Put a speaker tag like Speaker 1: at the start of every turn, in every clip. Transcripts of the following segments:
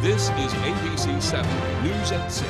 Speaker 1: This is ABC 7 News at 6.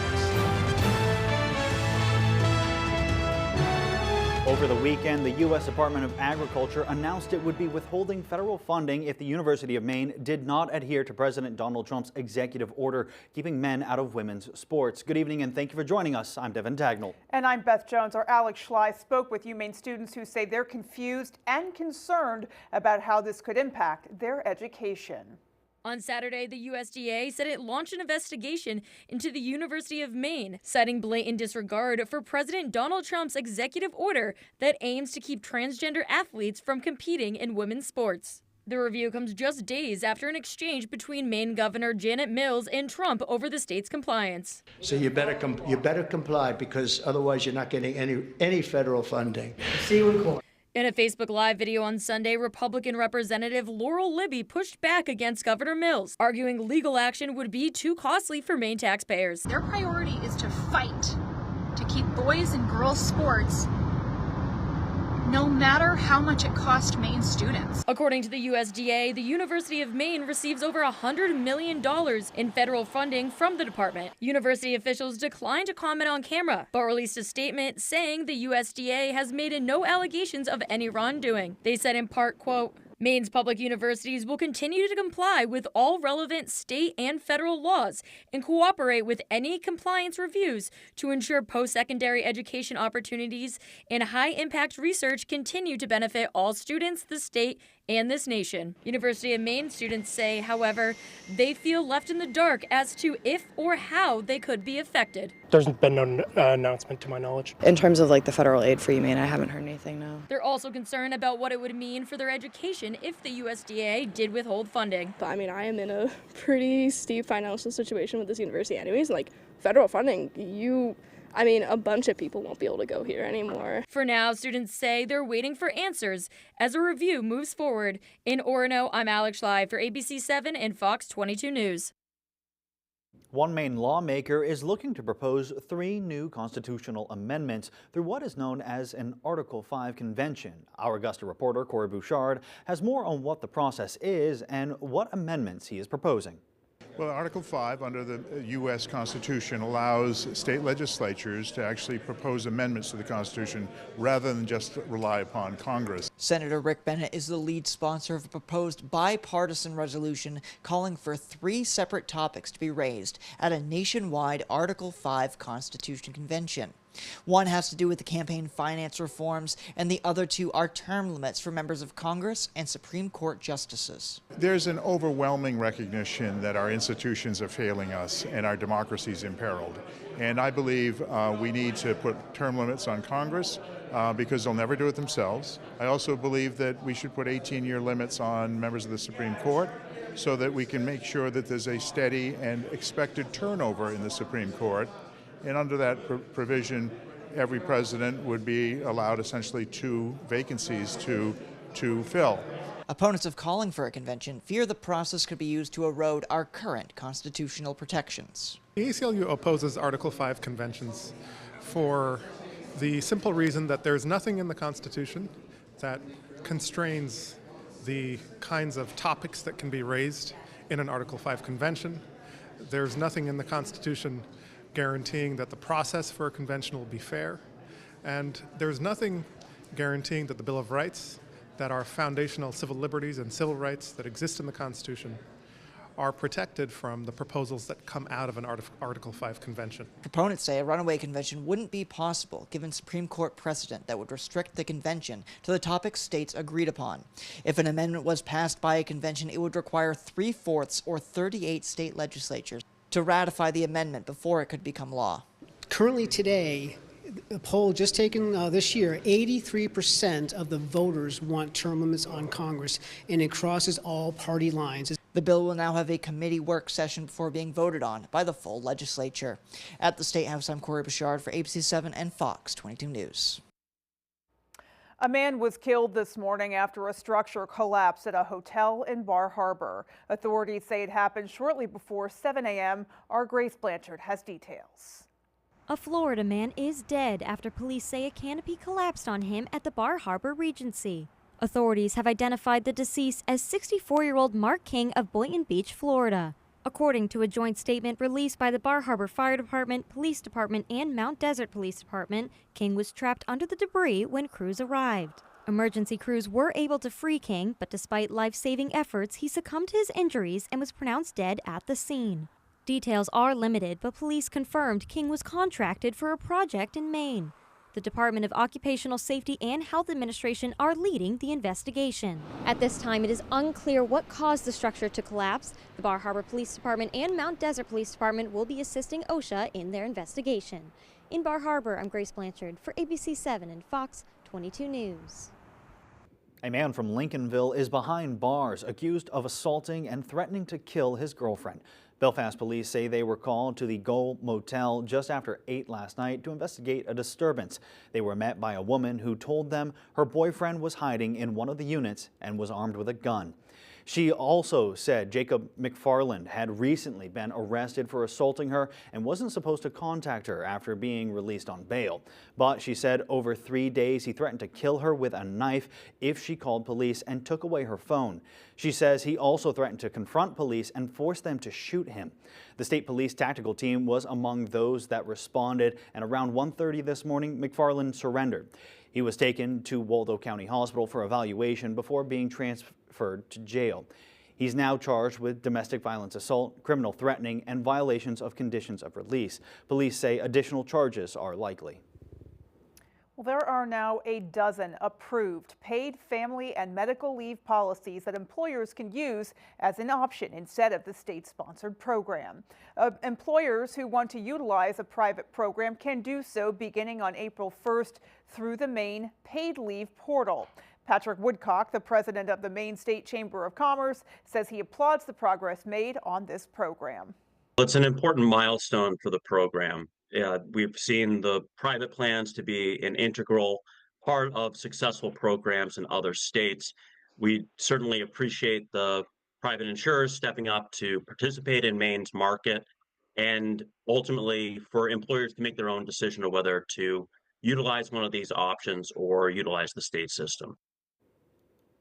Speaker 2: Over the weekend, the U.S. Department of Agriculture announced it would be withholding federal funding if the University of Maine did not adhere to President Donald Trump's executive order keeping men out of women's sports. Good evening and thank you for joining us. I'm Devin Tagnall.
Speaker 3: And I'm Beth Jones. Our Alex Schley spoke with UMaine students who say they're confused and concerned about how this could impact their education.
Speaker 4: On Saturday, the USDA said it launched an investigation into the University of Maine, citing blatant disregard for President Donald Trump's executive order that aims to keep transgender athletes from competing in women's sports. The review comes just days after an exchange between Maine Governor Janet Mills and Trump over the state's compliance.
Speaker 5: So you better comply, because otherwise you're not getting any federal funding. See you in court.
Speaker 4: In a Facebook Live video on Sunday, Republican Representative Laurel Libby pushed back against Governor Mills, arguing legal action would be too costly for Maine taxpayers.
Speaker 6: Their priority is to fight to keep boys and girls sports, no matter how much it cost Maine students.
Speaker 4: According to the USDA, the University of Maine receives over $100 million in federal funding from the department. University officials declined to comment on camera, but released a statement saying the USDA has made no allegations of any wrongdoing. They said in part, quote, Maine's public universities will continue to comply with all relevant state and federal laws and cooperate with any compliance reviews to ensure post-secondary education opportunities and high-impact research continue to benefit all students, the state, and this nation. University of Maine students say, however, they feel left in the dark as to if or how they could be affected.
Speaker 7: There's been no announcement to my knowledge.
Speaker 8: In terms of like the federal aid for UMaine, I haven't heard anything, no.
Speaker 4: They're also concerned about what it would mean for their education if the USDA did withhold funding.
Speaker 9: But I mean, I am in a pretty steep financial situation with this university anyways. Like, federal funding, a bunch of people won't be able to go here anymore.
Speaker 4: For now, students say they're waiting for answers as a review moves forward. In Orono, I'm Alex Schley for ABC 7 and Fox 22 News.
Speaker 2: One Maine lawmaker is looking to propose 3 new constitutional amendments through what is known as an Article 5 convention. Our Augusta reporter, Corey Bouchard, has more on what the process is and what amendments he is proposing.
Speaker 10: Well, Article 5 under the U.S. Constitution allows state legislatures to actually propose amendments to the Constitution rather than just rely upon Congress.
Speaker 11: Senator Rick Bennett is the lead sponsor of a proposed bipartisan resolution calling for 3 separate topics to be raised at a nationwide Article 5 Constitution convention. One has to do with the campaign finance reforms, and the other 2 are term limits for members of Congress and Supreme Court justices.
Speaker 10: There's an overwhelming recognition that our institutions are failing us and our democracy is imperiled. And I believe we need to put term limits on Congress because they'll never do it themselves. I also believe that we should put 18-year limits on members of the Supreme Court so that we can make sure that there's a steady and expected turnover in the Supreme Court. And under that provision, every president would be allowed essentially 2 vacancies to fill.
Speaker 11: Opponents of calling for a convention fear the process could be used to erode our current constitutional protections.
Speaker 7: The ACLU opposes Article 5 conventions for the simple reason that there's nothing in the Constitution that constrains the kinds of topics that can be raised in an Article 5 convention. There's nothing in the Constitution guaranteeing that the process for a convention will be fair. And there's nothing guaranteeing that the Bill of Rights, that our foundational civil liberties and civil rights that exist in the Constitution are protected from the proposals that come out of an Article 5 convention.
Speaker 11: Proponents say a runaway convention wouldn't be possible given Supreme Court precedent that would restrict the convention to the topics states agreed upon. If an amendment was passed by a convention, it would require 3/4 or 38 state legislatures to ratify the amendment before it could become law.
Speaker 12: Currently today, a poll just taken this year, 83% of the voters want term limits on Congress, and it crosses all party lines.
Speaker 11: The bill will now have a committee work session before being voted on by the full legislature. At the State House, I'm Corey Bouchard for ABC 7 and Fox 22 News.
Speaker 3: A man was killed this morning after a structure collapsed at a hotel in Bar Harbor. Authorities say it happened shortly before 7 a.m. Our Grace Blanchard has details.
Speaker 13: A Florida man is dead after police say a canopy collapsed on him at the Bar Harbor Regency. Authorities have identified the deceased as 64-year-old Mark King of Boynton Beach, Florida. According to a joint statement released by the Bar Harbor Fire Department, Police Department, and Mount Desert Police Department, King was trapped under the debris when crews arrived. Emergency crews were able to free King, but despite life-saving efforts, he succumbed to his injuries and was pronounced dead at the scene. Details are limited, but police confirmed King was contracted for a project in Maine. The Department of Occupational Safety and Health Administration are leading the investigation. At this time, it is unclear what caused the structure to collapse. The Bar Harbor Police Department and Mount Desert Police Department will be assisting OSHA in their investigation. In Bar Harbor, I'm Grace Blanchard for ABC 7 and Fox 22 News.
Speaker 2: A man from Lincolnville is behind bars, accused of assaulting and threatening to kill his girlfriend. Belfast police say they were called to the Gull Motel just after 8 last night to investigate a disturbance. They were met by a woman who told them her boyfriend was hiding in one of the units and was armed with a gun. She also said Jacob McFarland had recently been arrested for assaulting her and wasn't supposed to contact her after being released on bail. But she said over 3 days he threatened to kill her with a knife if she called police and took away her phone. She says he also threatened to confront police and force them to shoot him. The state police tactical team was among those that responded, and around 1:30 this morning, McFarland surrendered. He was taken to Waldo County Hospital for evaluation before being transferred to jail. He's now charged with domestic violence assault, criminal threatening, and violations of conditions of release. Police say additional charges are likely.
Speaker 3: Well, there are now a dozen approved paid family and medical leave policies that employers can use as an option instead of the state-sponsored program. Employers who want to utilize a private program can do so beginning on April 1st through the Maine Paid Leave portal. Patrick Woodcock, the president of the Maine State Chamber of Commerce, says he applauds the progress made on this program.
Speaker 14: It's an important milestone for the program. We've seen the private plans to be an integral part of successful programs in other states. We certainly appreciate the private insurers stepping up to participate in Maine's market, and ultimately for employers to make their own decision of whether to utilize one of these options or utilize the state system.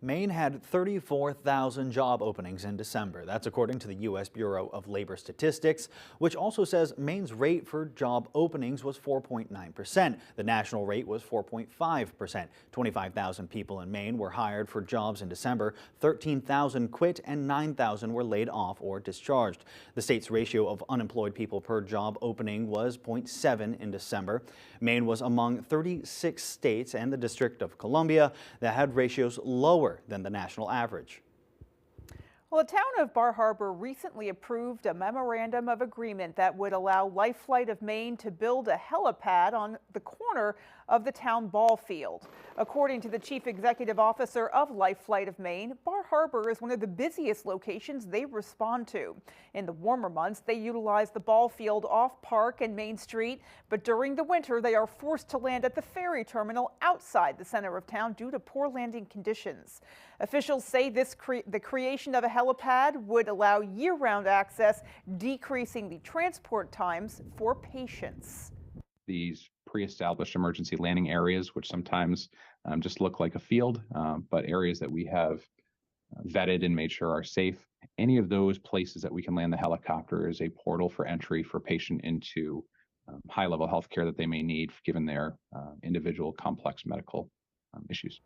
Speaker 2: Maine had 34,000 job openings in December. That's according to the U.S. Bureau of Labor Statistics, which also says Maine's rate for job openings was 4.9%. The national rate was 4.5%. 25,000 people in Maine were hired for jobs in December. 13,000 quit and 9,000 were laid off or discharged. The state's ratio of unemployed people per job opening was 0.7 in December. Maine was among 36 states and the District of Columbia that had ratios lower than the national average.
Speaker 3: Well, the town of Bar Harbor recently approved a memorandum of agreement that would allow Life Flight of Maine to build a helipad on the corner of the town ball field. According to the chief executive officer of Life Flight of Maine, Bar Harbor is one of the busiest locations they respond to. In the warmer months, they utilize the ball field off Park and Main Street, but during the winter, they are forced to land at the ferry terminal outside the center of town due to poor landing conditions. Officials say the creation of a helipad would allow year-round access, decreasing the transport times for patients.
Speaker 15: These pre-established emergency landing areas, which sometimes just look like a field, but areas that we have vetted and made sure are safe. Any of those places that we can land the helicopter is a portal for entry for patient into high-level health care that they may need given their individual complex medical issues.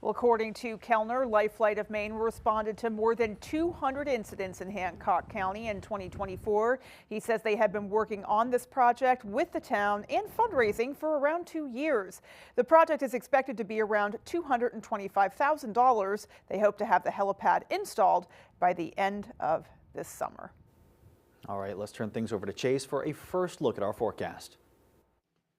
Speaker 3: Well, according to Kellner, Life Flight of Maine responded to more than 200 incidents in Hancock County in 2024. He says they have been working on this project with the town and fundraising for around 2 years. The project is expected to be around $225,000. They hope to have the helipad installed by the end of this summer.
Speaker 2: All right, let's turn things over to Chase for a first look at our forecast.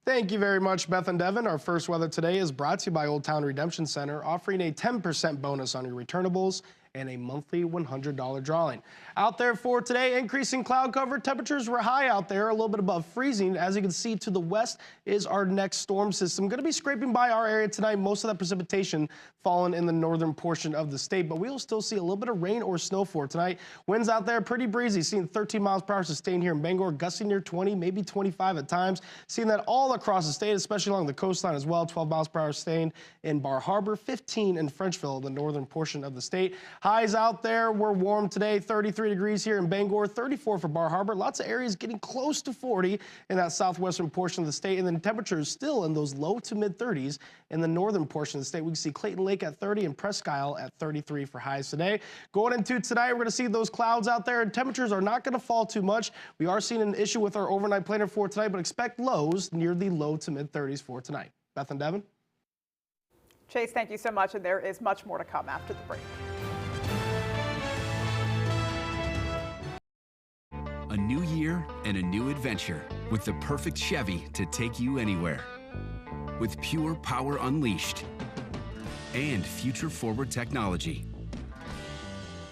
Speaker 16: Thank you very much, Beth and Devin. Our first weather today is brought to you by Old Town Redemption Center, offering a 10% bonus on your returnables and a monthly $100 drawing. Out there for today, increasing cloud cover. Temperatures were high out there, a little bit above freezing. As you can see to the west is our next storm system. Going to be scraping by our area tonight. Most of that precipitation falling in the northern portion of the state, but we will still see a little bit of rain or snow for tonight. Winds out there pretty breezy, seeing 13 miles per hour sustained here in Bangor, gusting near 20, maybe 25 at times. Seeing that all across the state, especially along the coastline as well. 12 miles per hour sustained in Bar Harbor, 15 in Frenchville, the northern portion of the state. Highs out there were warm today, 33 degrees here in Bangor, 34 for Bar Harbor. Lots of areas getting close to 40 in that southwestern portion of the state, and then temperatures still in those low to mid 30s in the northern portion of the state. We can see Clayton Lake at 30 and Presque Isle at 33 for highs today. Going into tonight, we're going to see those clouds out there, and temperatures are not going to fall too much. We are seeing an issue with our overnight planner for tonight, but expect lows near the low to mid 30s for tonight. Beth and Devin.
Speaker 3: Chase, thank you so much, and there is much more to come after the break.
Speaker 17: A new year and a new adventure with the perfect Chevy to take you anywhere. With pure power unleashed and future-forward technology.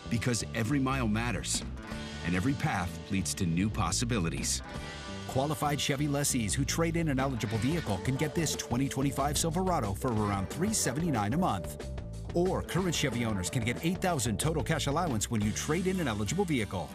Speaker 17: Because every mile matters and every path leads to new possibilities.
Speaker 18: Qualified Chevy lessees who trade in an eligible vehicle can get this 2025 Silverado for around $379 a month. Or current Chevy owners can get $8,000 total cash allowance when you trade in an eligible vehicle.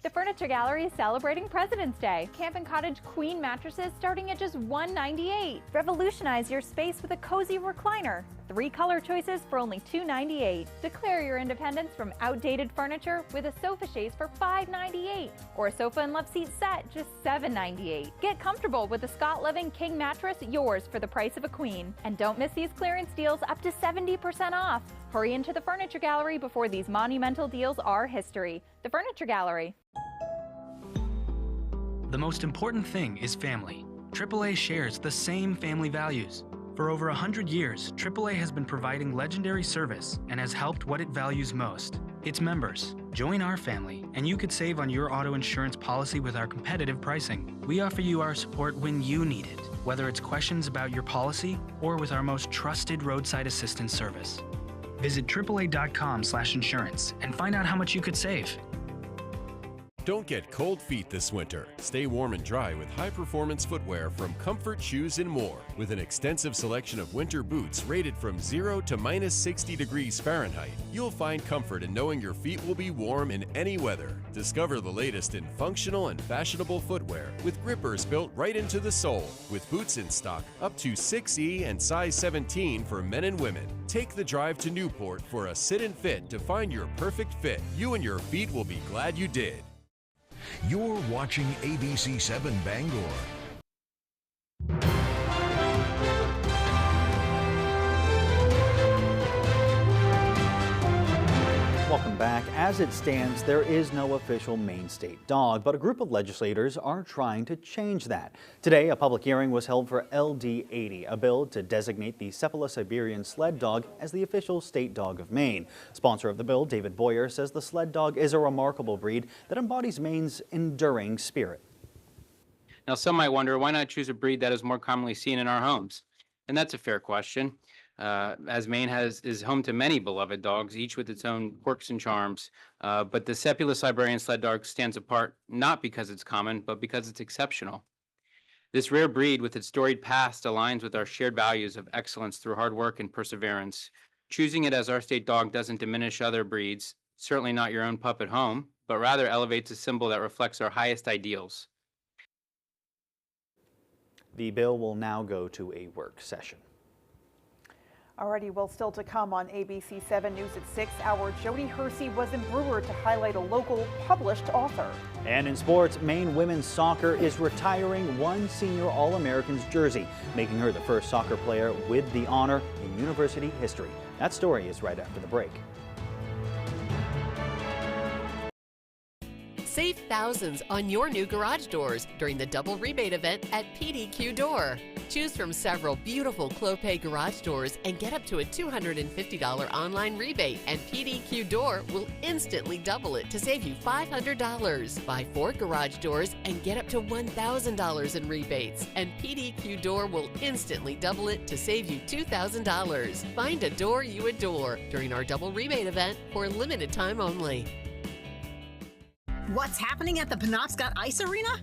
Speaker 19: The Furniture Gallery is celebrating President's Day. Camp & Cottage queen mattresses starting at just $198. Revolutionize your space with a cozy recliner. 3 color choices for only $298. Declare your independence from outdated furniture with a sofa chaise for $598. Or a sofa and love seat set, just $798. Get comfortable with the Scott Living King mattress, yours for the price of a queen. And don't miss these clearance deals up to 70% off. Hurry into the Furniture Gallery before these monumental deals are history. The Furniture Gallery.
Speaker 20: The most important thing is family. AAA shares the same family values. For over 100 years, AAA has been providing legendary service and has helped what it values most, its members. Join our family, and you could save on your auto insurance policy with our competitive pricing. We offer you our support when you need it, whether it's questions about your policy or with our most trusted roadside assistance service. Visit AAA.com/insurance and find out how much you could save.
Speaker 21: Don't get cold feet this winter. Stay warm and dry with high-performance footwear from Comfort Shoes and More. With an extensive selection of winter boots rated from 0 to -60 degrees Fahrenheit, you'll find comfort in knowing your feet will be warm in any weather. Discover the latest in functional and fashionable footwear with grippers built right into the sole. With boots in stock up to 6E and size 17 for men and women. Take the drive to Newport for a sit and fit to find your perfect fit. You and your feet will be glad you did.
Speaker 22: You're watching ABC7 Bangor.
Speaker 2: Welcome back. As it stands, there is no official Maine state dog, but a group of legislators are trying to change that. Today, a public hearing was held for LD80, a bill to designate the Cephalo-Siberian sled dog as the official state dog of Maine. Sponsor of the bill, David Boyer, says the sled dog is a remarkable breed that embodies Maine's enduring spirit.
Speaker 23: Now, some might wonder, why not choose a breed that is more commonly seen in our homes? And that's a fair question. As Maine is home to many beloved dogs, each with its own quirks and charms. But the Cephalo-Siberian sled dog stands apart not because it's common, but because it's exceptional. This rare breed with its storied past aligns with our shared values of excellence through hard work and perseverance. Choosing it as our state dog doesn't diminish other breeds, certainly not your own pup at home, but rather elevates a symbol that reflects our highest ideals.
Speaker 2: The bill will now go to a work session.
Speaker 3: Alrighty, well, still to come on ABC 7 News at 6, our Jody Hersey was in Brewer to highlight a local published author.
Speaker 2: And in sports, Maine women's soccer is retiring one senior All-American's jersey, making her the first soccer player with the honor in university history. That story is right after the break.
Speaker 24: Save thousands on your new garage doors during the double rebate event at PDQ Door. Choose from several beautiful Clopay garage doors and get up to a $250 online rebate, and PDQ Door will instantly double it to save you $500. Buy 4 garage doors and get up to $1,000 in rebates, and PDQ Door will instantly double it to save you $2,000. Find a door you adore during our double rebate event for a limited time only.
Speaker 25: What's happening at the Penobscot Ice Arena?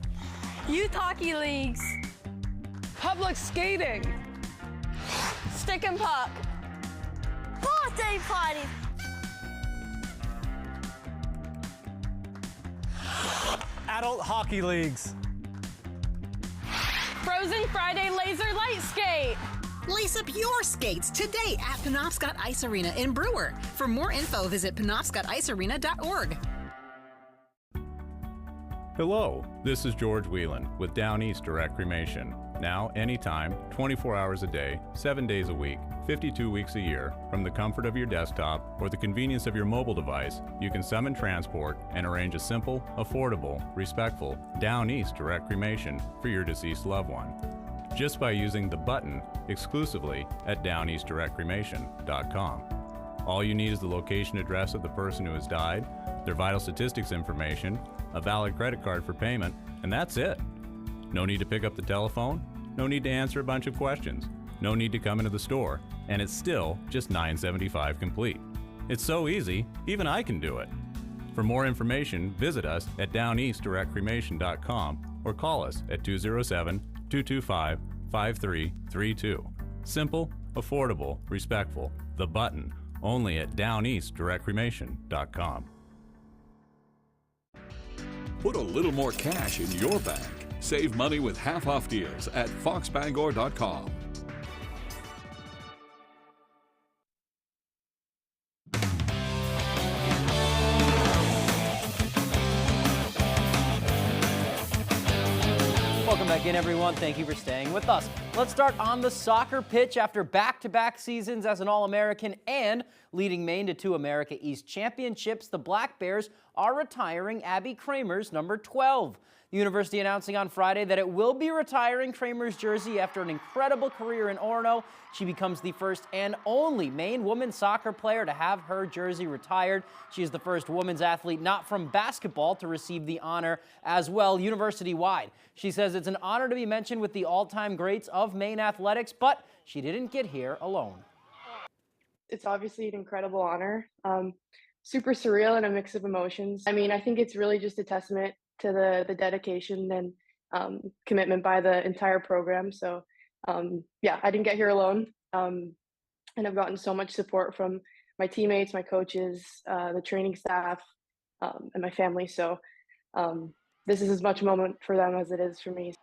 Speaker 26: Youth hockey leagues. Public skating. Stick and puck. Birthday party.
Speaker 27: Adult hockey leagues.
Speaker 26: Frozen Friday laser light skate.
Speaker 25: Lace up your skates today at Penobscot Ice Arena in Brewer. For more info, visit penobscoticearena.org.
Speaker 1: Hello, this is George Whelan with Down East Direct Cremation. Now, anytime, 24 hours a day, 7 days a week, 52 weeks a year, from the comfort of your desktop or the convenience of your mobile device, you can summon transport and arrange a simple, affordable, respectful Down East Direct Cremation for your deceased loved one. Just by using the button exclusively at downeastdirectcremation.com. All you need is the location address of the person who has died, their vital statistics information, a valid credit card for payment, and that's it. No need to pick up the telephone, no need to answer a bunch of questions, no need to come into the store, and it's still just $9.75 complete. It's so easy, even I can do it. For more information, visit us at downeastdirectcremation.com or call us at 207-225-5332. Simple, affordable, respectful. The button, only at downeastdirectcremation.com.
Speaker 4: Put a little more cash in your bank. Save money with half-off deals at foxbangor.com.
Speaker 5: Welcome back in, everyone. Thank you for staying with us. Let's start on the soccer pitch. After back-to-back seasons as an All-American and leading Maine to 2 America East championships, the Black Bears are retiring Abby Kramer's number 12. The university announcing on Friday that it will be retiring Kramer's jersey after an incredible career in Orono. She becomes the first and only Maine women's soccer player to have her jersey retired. She is the first women's athlete not from basketball to receive the honor as well, university-wide. She says it's an honor to be mentioned with the all-time greats of Maine athletics, but she didn't get here alone.
Speaker 6: It's obviously an incredible honor. Super surreal and a mix of emotions. I mean, I think it's really just a testament to the dedication and commitment by the entire program. So yeah, I didn't get here alone. And I've gotten so much support from my teammates, my coaches, the training staff, and my family. So this is as much a moment for them as it is for me.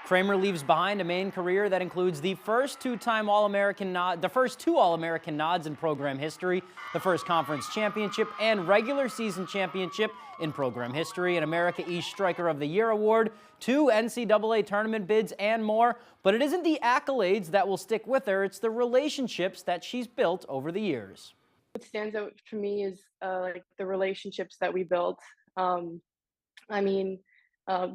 Speaker 5: Kramer leaves behind a Maine career that includes the first two-time All-American nod, the first 2 All-American nods in program history, the first conference championship and regular season championship in program history, an America East Striker of the Year award, 2 NCAA tournament bids, and more. But it isn't the accolades that will stick with her, it's the relationships that she's built over the years.
Speaker 6: What stands out for me is like the relationships that we built. I mean,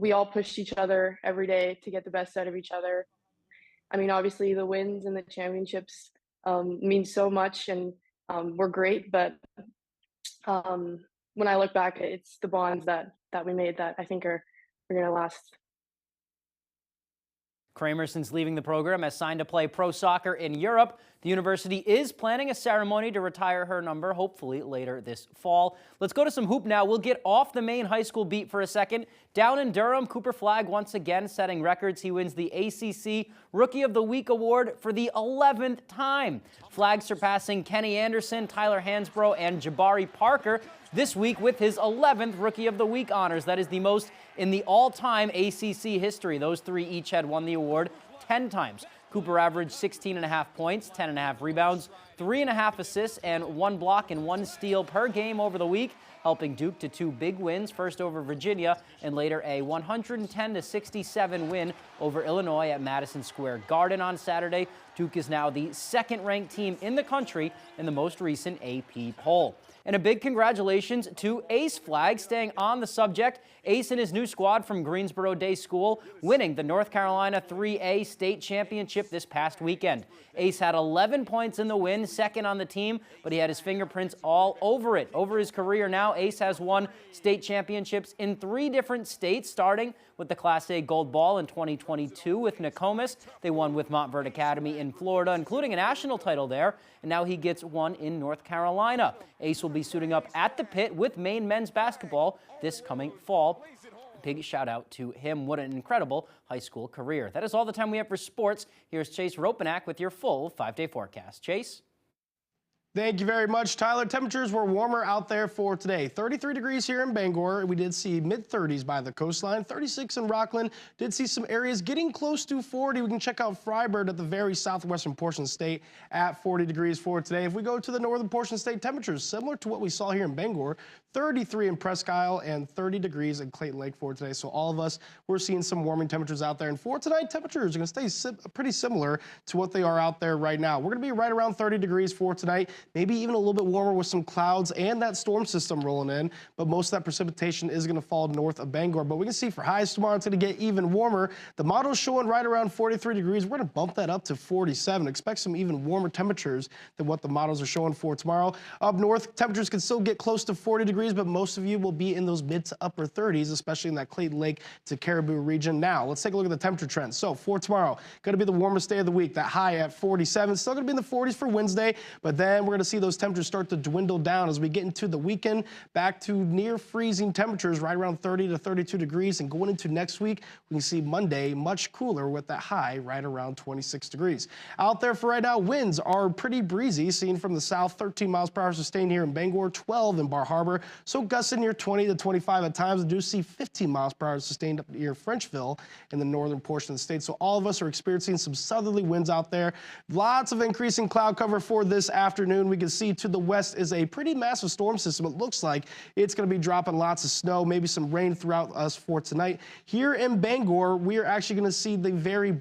Speaker 6: we all pushed each other every day to get the best out of each other. I mean, obviously the wins and the championships mean so much and were great, but when I look back, it's the bonds that we made that I think are going to last.
Speaker 5: Kramer, since leaving the program, has signed to play pro soccer in Europe. The university is planning a ceremony to retire her number, hopefully later this fall. Let's go to some hoop now. We'll get off the Maine high school beat for a second. Down in Durham, Cooper Flagg once again setting records. He wins the ACC Rookie of the Week award for the 11th time. Flagg surpassing Kenny Anderson, Tyler Hansbrough, and Jabari Parker this week with his 11th Rookie of the Week honors. That is the most in the all-time ACC history. Those 3 each had won the award 10 times. Cooper averaged 16.5 points, 10.5 rebounds, 3.5 assists, and 1 block and 1 steal per game over the week, helping Duke to 2 big wins, first over Virginia and later a 110-67 win over Illinois at Madison Square Garden on Saturday. Duke is now the 2nd-ranked team in the country in the most recent AP poll. And a big congratulations to Ace Flagg. Staying on the subject, Ace and his new squad from Greensboro Day School winning the North Carolina 3A state championship this past weekend. Ace had 11 points in the win, 2nd on the team, but he had his fingerprints all over it. Over his career now, Ace has won state championships in 3 different states, starting with the Class A Gold Ball in 2022 with Nokomis. They won with Montverde Academy in Florida, including a national title there, and now he gets one in North Carolina. Ace will be suiting up at the Pit with Maine men's basketball this coming fall. Big shout out to him. What an incredible high school career. That is all the time we have for sports. Here's Chase Ropenack with your full 5-day forecast. Chase?
Speaker 16: Thank you very much, Tyler. Temperatures were warmer out there for today. 33 degrees here in Bangor. We did see mid-30s by the coastline. 36 in Rockland. Did see some areas getting close to 40. We can check out Fryeburg at the very southwestern portion of the state at 40 degrees for today. If we go to the northern portion of the state, temperatures similar to what we saw here in Bangor. 33 in Presque Isle and 30 degrees in Clayton Lake for today. So all of us, we're seeing some warming temperatures out there. And for tonight, temperatures are going to stay pretty similar to what they are out there right now. We're going to be right around 30 degrees for tonight, maybe even a little bit warmer with some clouds and that storm system rolling in. But most of that precipitation is going to fall north of Bangor. But we can see for highs tomorrow, it's going to get even warmer. The model's showing right around 43 degrees. We're going to bump that up to 47. Expect some even warmer temperatures than what the models are showing for tomorrow. Up north, temperatures can still get close to 40 degrees, but most of you will be in those mid to upper 30s, especially in that Clayton Lake to Caribou region. Now, let's take a look at the temperature trends. So for tomorrow, going to be the warmest day of the week, that high at 47. Still going to be in the 40s for Wednesday, but then we're going to see those temperatures start to dwindle down as we get into the weekend, back to near freezing temperatures, right around 30 to 32 degrees. And going into next week, we can see Monday much cooler with that high right around 26 degrees. Out there for right now, winds are pretty breezy, seen from the south, 13 miles per hour sustained here in Bangor, 12 in Bar Harbor. So gusting near 20 to 25 at times. I do see 15 miles per hour sustained up near Frenchville in the northern portion of the state. So all of us are experiencing some southerly winds out there. Lots of increasing cloud cover for this afternoon. We can see to the west is a pretty massive storm system. It looks like it's going to be dropping lots of snow, maybe some rain throughout us for tonight. Here in Bangor, we are actually going to see the very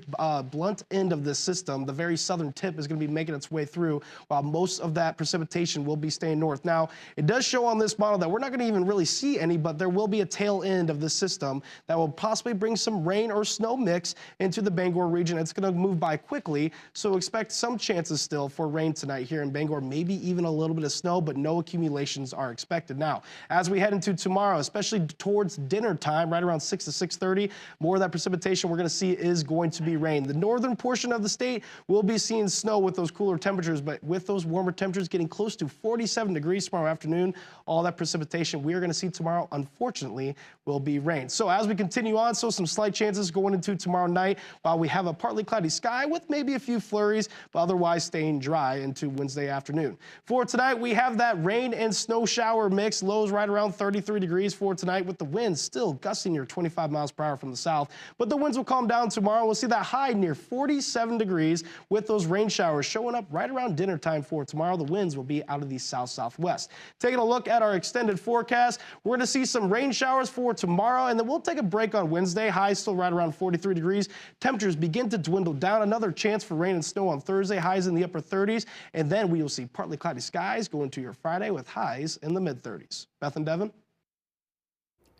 Speaker 16: blunt end of this system. The very southern tip is going to be making its way through, while most of that precipitation will be staying north. Now, it does show on this model that we're not going to even really see any, but there will be a tail end of the system that will possibly bring some rain or snow mix into the Bangor region. It's going to move by quickly, so expect some chances still for rain tonight here in Bangor, maybe even a little bit of snow, but no accumulations are expected. Now, as we head into tomorrow, especially towards dinner time, right around 6 to 6:30, more of that precipitation we're going to see is going to be rain. The northern portion of the state will be seeing snow with those cooler temperatures, but with those warmer temperatures getting close to 47 degrees tomorrow afternoon, all that precipitation we are going to see tomorrow, unfortunately, will be rain. So as we continue on, so some slight chances going into tomorrow night, while we have a partly cloudy sky with maybe a few flurries, but otherwise staying dry into Wednesday afternoon. For tonight, we have that rain and snow shower mix. Lows right around 33 degrees for tonight, with the winds still gusting near 25 miles per hour from the south. But the winds will calm down tomorrow. We'll see that high near 47 degrees with those rain showers showing up right around dinner time for tomorrow. The winds will be out of the south-southwest. Taking a look at our extended forecast, we're going to see some rain showers for tomorrow, and then we'll take a break on Wednesday. Highs still right around 43 degrees. Temperatures begin to dwindle down. Another chance for rain and snow on Thursday. Highs in the upper 30s, and then we will see partly cloudy skies going to your Friday with highs in the mid-30s. Beth and Devin?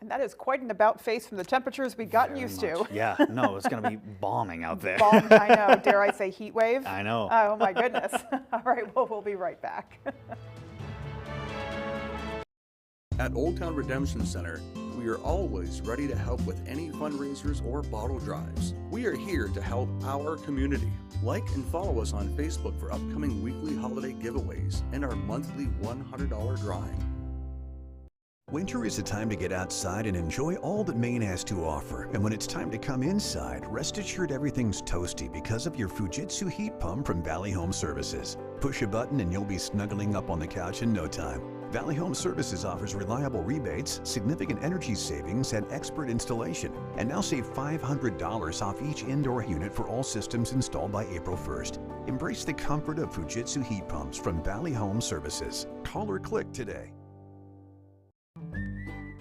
Speaker 3: And that is quite an about face from the temperatures we've gotten used to.
Speaker 2: Yeah, no, it's going to be bombing out there.
Speaker 3: I know. Dare I say heat wave?
Speaker 2: I know.
Speaker 3: Oh, my goodness. All right, well, we'll be right back.
Speaker 7: At Old Town Redemption Center, we are always ready to help with any fundraisers or bottle drives. We are here to help our community. Like and follow us on Facebook for upcoming weekly holiday giveaways and our monthly $100 drawing.
Speaker 8: Winter is a time to get outside and enjoy all that Maine has to offer. And when it's time to come inside, rest assured everything's toasty because of your Fujitsu heat pump from Valley Home Services. Push a button and you'll be snuggling up on the couch in no time. Valley Home Services offers reliable rebates, significant energy savings, and expert installation. And now save $500 off each indoor unit for all systems installed by April 1st. Embrace the comfort of Fujitsu heat pumps from Valley Home Services. Call or click today.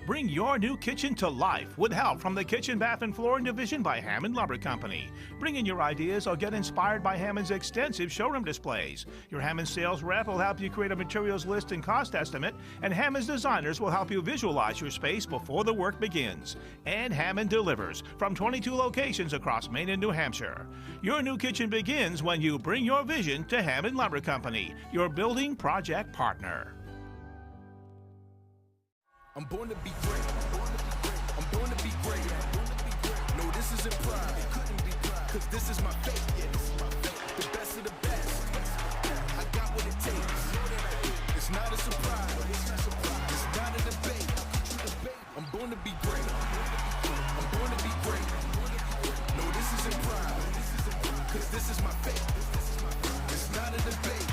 Speaker 9: Bring your new kitchen to life with help from the Kitchen, Bath, and Flooring Division by Hammond Lumber Company. Bring in your ideas or get inspired by Hammond's extensive showroom displays. Your Hammond sales rep will help you create a materials list and cost estimate, and Hammond's designers will help you visualize your space before the work begins. And Hammond delivers from 22 locations across Maine and New Hampshire. Your new kitchen begins when you bring your vision to Hammond Lumber Company, your building project partner.
Speaker 10: I'm born to be great. I'm born to be great. No, this isn't pride. It couldn't be pride. Cause this is my fate. The best of the best. I got what it takes. It's not a surprise. It's not a debate. I'm born to be great. I'm born to be great. No, this isn't pride. Cause this is my fate. It's not a debate.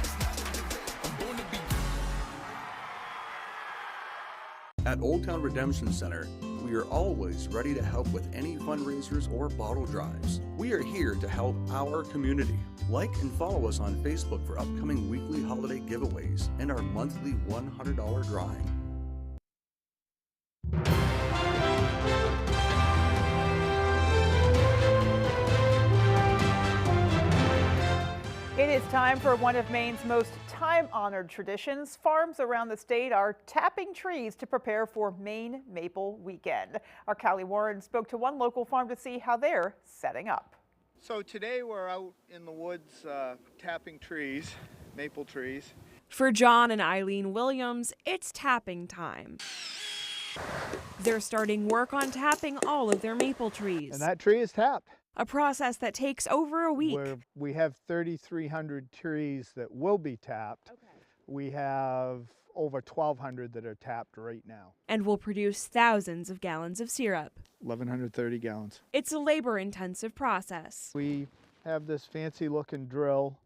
Speaker 10: I'm born to be
Speaker 7: At Old Town Redemption Center, we are always ready to help with any fundraisers or bottle drives. We are here to help our community. Like and follow us on Facebook for upcoming weekly holiday giveaways and our monthly $100 drawing.
Speaker 3: It is time for one of Maine's most time-honored traditions. Farms around the state are tapping trees to prepare for Maine Maple Weekend. Our Callie Warren spoke to one local farm to see how they're setting up.
Speaker 11: So today we're out in the woods tapping trees, maple trees.
Speaker 12: For John and Eileen Williams, it's tapping time. They're starting work on tapping all of their maple trees.
Speaker 11: And that tree is tapped.
Speaker 12: A process that takes over a week.
Speaker 11: We have 3,300 trees that will be tapped. Okay. We have over 1,200 that are tapped right now.
Speaker 12: And will produce thousands of gallons of syrup.
Speaker 11: 1,130 gallons.
Speaker 12: It's a labor-intensive process.
Speaker 11: We have this fancy looking drill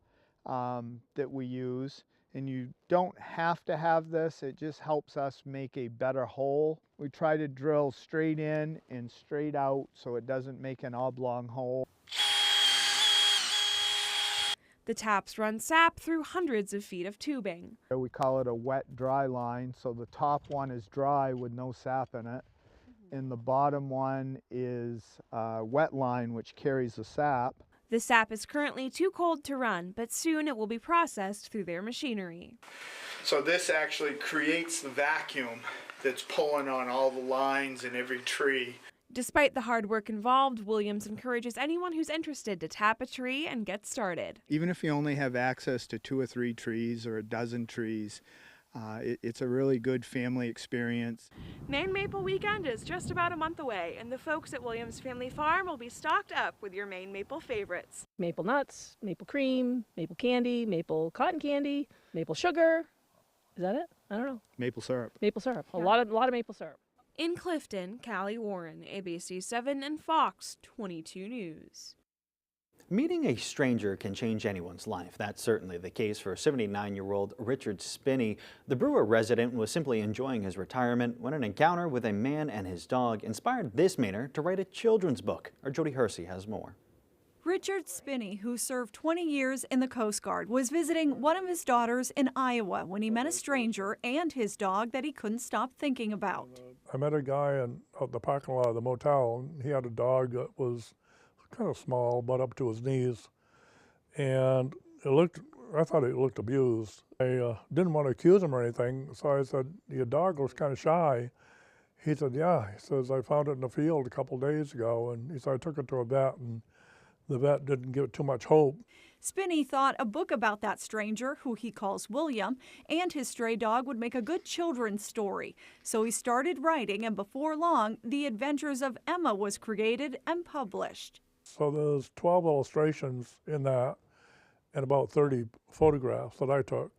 Speaker 11: that we use, and you don't have to have this, it just helps us make a better hole. We try to drill straight in and straight out so it doesn't make an oblong hole.
Speaker 12: The taps run sap through hundreds of feet of tubing.
Speaker 11: We call it a wet-dry line, so the top one is dry with no sap in it, and the bottom one is a wet line which carries the sap.
Speaker 12: The sap is currently too cold to run, but soon it will be processed through their machinery.
Speaker 11: So this actually creates the vacuum that's pulling on all the lines in every tree.
Speaker 12: Despite the hard work involved, Williams encourages anyone who's interested to tap a tree and get started.
Speaker 11: Even if you only have access to 2 or 3 trees or a dozen trees, it's a really good family experience.
Speaker 12: Maine Maple Weekend is just about a month away, and the folks at Williams Family Farm will be stocked up with your Maine maple favorites.
Speaker 13: Maple nuts, maple cream, maple candy, maple cotton candy, maple sugar. Is that it? I don't know.
Speaker 11: Maple syrup.
Speaker 13: Maple syrup. A lot of maple syrup.
Speaker 12: In Clifton, Callie Warren, ABC 7 and Fox 22 News.
Speaker 2: Meeting a stranger can change anyone's life. That's certainly the case for 79-year-old Richard Spinney. The Brewer resident was simply enjoying his retirement when an encounter with a man and his dog inspired this Mainer to write a children's book. Our Jody Hersey has more.
Speaker 14: Richard Spinney, who served 20 years in the Coast Guard, was visiting one of his daughters in Iowa when he met a stranger and his dog that he couldn't stop thinking about.
Speaker 15: I met a guy out the parking lot of the motel, and he had a dog that was kind of small, but up to his knees, and I thought it looked abused. I didn't want to accuse him or anything, so I said, "Your dog looks kind of shy." He said, "Yeah." He says, "I found it in the field a couple days ago," and he said, "I took it to a vet, and the vet didn't give it too much hope."
Speaker 14: Spinney thought a book about that stranger, who he calls William, and his stray dog would make a good children's story. So he started writing, and before long, The Adventures of Emma was created and published.
Speaker 15: So there's 12 illustrations in that and about 30 photographs that I took.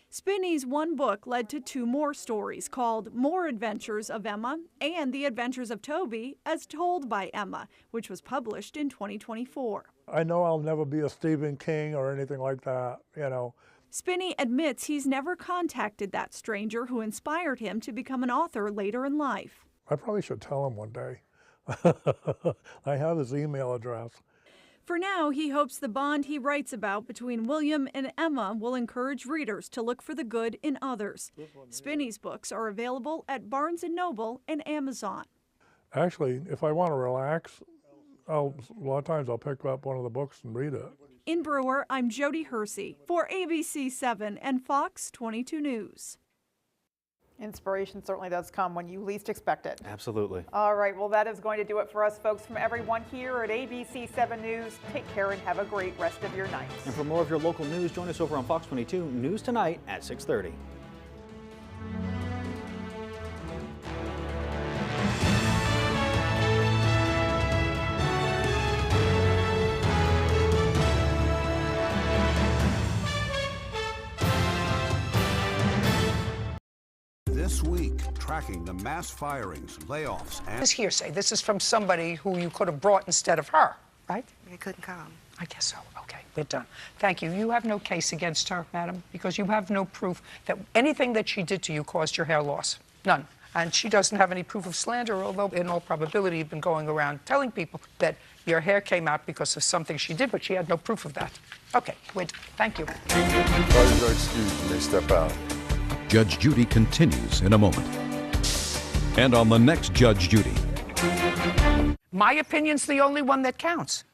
Speaker 14: Spinney's one book led to 2 more stories called More Adventures of Emma and The Adventures of Toby as Told by Emma, which was published in 2024.
Speaker 15: I know I'll never be a Stephen King or anything like that, you know.
Speaker 14: Spinney admits he's never contacted that stranger who inspired him to become an author later in life.
Speaker 15: I probably should tell him one day. I have his email address.
Speaker 14: For now, he hopes the bond he writes about between William and Emma will encourage readers to look for the good in others. Spinney's books are available at Barnes & Noble and Amazon.
Speaker 15: Actually, if I want to relax, a lot of times I'll pick up one of the books and read it.
Speaker 14: In Brewer, I'm Jody Hersey for ABC 7 and Fox 22 News.
Speaker 3: Inspiration certainly does come when you least expect it.
Speaker 2: Absolutely.
Speaker 3: All right, well, that is going to do it for us, folks. From everyone here at ABC 7 News, take care and have a great rest of your night.
Speaker 2: And for more of your local news, join us over on Fox 22 News Tonight at 6:30.
Speaker 17: This week, tracking the mass firings, layoffs, and...
Speaker 18: This hearsay. This is from somebody who you could have brought instead of her, right?
Speaker 28: They couldn't come.
Speaker 18: I guess so. Okay, we're done. Thank you. You have no case against her, madam, because you have no proof that anything that she did to you caused your hair loss. None. And she doesn't have any proof of slander, although in all probability you've been going around telling people that your hair came out because of something she did, but she had no proof of that. Okay, wait, thank you.
Speaker 19: Parties are excused when they step out.
Speaker 20: Judge Judy continues in a moment. And on the next Judge Judy.
Speaker 18: My opinion's the only one that counts.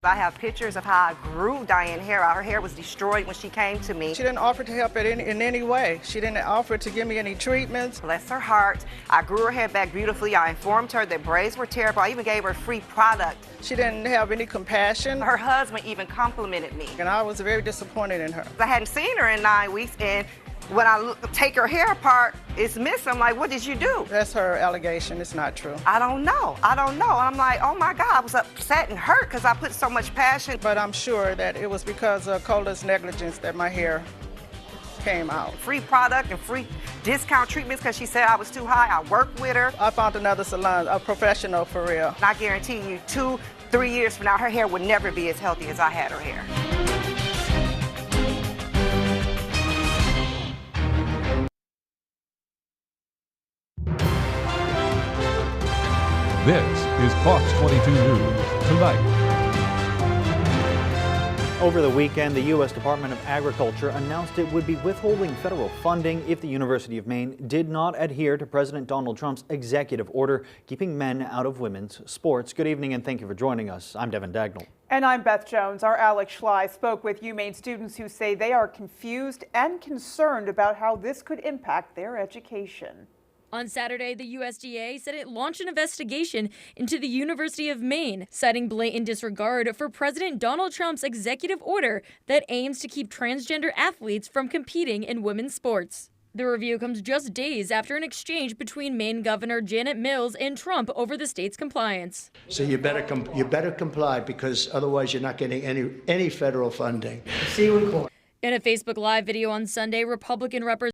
Speaker 21: I have pictures of how I grew Diane's hair out. Her hair was destroyed when she came to me.
Speaker 22: She didn't offer to help in any way. She didn't offer to give me any treatments.
Speaker 21: Bless her heart. I grew her hair back beautifully. I informed her that braids were terrible. I even gave her free product.
Speaker 22: She didn't have any compassion.
Speaker 21: Her husband even complimented me.
Speaker 22: And I was very disappointed in her.
Speaker 21: I hadn't seen her in 9 weeks, and when I take her hair apart, it's missing. I'm like, what did you do?
Speaker 22: That's her allegation. It's not true.
Speaker 21: I don't know. And I'm like, oh my God, I was upset and hurt because I put so much passion.
Speaker 22: But I'm sure that it was because of Cola's negligence that my hair came out.
Speaker 21: Free product and free discount treatments because she said I was too high. I worked with her.
Speaker 22: I found another salon, a professional for real.
Speaker 21: And I guarantee you 2-3 years from now, her hair would never be as healthy as I had her hair.
Speaker 20: This is Fox 22 News Tonight.
Speaker 2: Over the weekend, the U.S. Department of Agriculture announced it would be withholding federal funding if the University of Maine did not adhere to President Donald Trump's executive order keeping men out of women's sports. Good evening and thank you for joining us. I'm Devin Dagnall.
Speaker 3: And I'm Beth Jones. Our Alex Schley spoke with UMaine students who say they are confused and concerned about how this could impact their education.
Speaker 23: On Saturday, the USDA said it launched an investigation into the University of Maine, citing blatant disregard for President Donald Trump's executive order that aims to keep transgender athletes from competing in women's sports. The review comes just days after an exchange between Maine Governor Janet Mills and Trump over the state's compliance.
Speaker 24: So you better comply because otherwise you're not getting any federal funding. See you in court.
Speaker 23: In a Facebook Live video on Sunday, Republican Representative